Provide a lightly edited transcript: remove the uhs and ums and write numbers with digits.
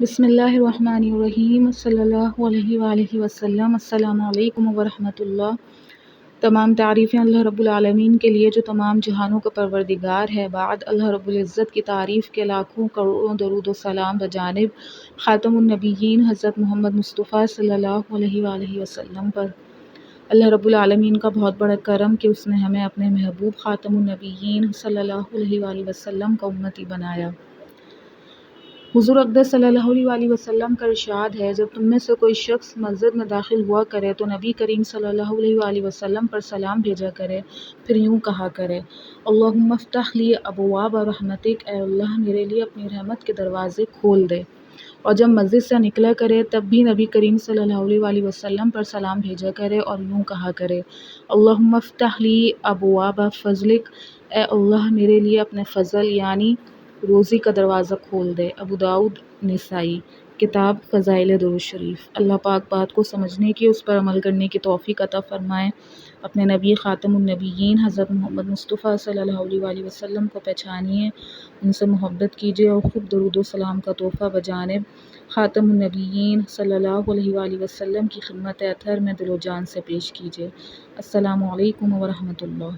بسم اللہ الرحمن الرحیم صلی اللہ علیہ وآلہ وسلم۔ السلام علیکم ورحمۃ اللہ۔ تمام تعریفیں اللہ رب العالمین کے لیے جو تمام جہانوں کا پروردگار ہے۔ بعد اللہ رب العزت کی تعریف کے لاکھوں کروڑوں درود و سلام بجانب خاتم النبیین حضرت محمد مصطفیٰ صلی اللہ علیہ وآلہ وسلم پر۔ اللہ رب العالمین کا بہت بڑا کرم کہ اس نے ہمیں اپنے محبوب خاتم النبیین صلی اللہ علیہ وآلہ وسلم کا امتی بنایا۔ حضور اقدس صلی اللہ علیہ وآلہ وسلم کا ارشاد ہے، جب تم میں سے کوئی شخص مسجد میں داخل ہوا کرے تو نبی کریم صلی اللہ علیہ وآلہ وسلم پر سلام بھیجا کرے، پھر یوں کہا کرے: اللہم افتح لی ابواب رحمتک، اے اللہ میرے لیے اپنی رحمت کے دروازے کھول دے۔ اور جب مسجد سے نکلا کرے تب بھی نبی کریم صلی اللہ علیہ وآلہ وسلم پر سلام بھیجا کرے اور یوں کہا کرے: اللہم افتح لی ابواب فضلک، اے اللہ میرے لیے اپنے فضل یعنی روزی کا دروازہ کھول دے۔ ابو داؤد نسائی۔ کتاب فضائل درود شریف۔ اللہ پاک بات کو سمجھنے کی، اس پر عمل کرنے کی توفیق عطا فرمائے۔ اپنے نبی خاتم النبیین حضرت محمد مصطفیٰ صلی اللہ علیہ وآلہ وسلم کو پہچانیے، ان سے محبت کیجیے اور خود درود و سلام کا تحفہ بجانب خاتم النبیین صلی اللہ علیہ وآلہ وسلم کی خدمت اطہر میں دل و جان سے پیش کیجیے۔ السلام علیکم ورحمۃ اللہ۔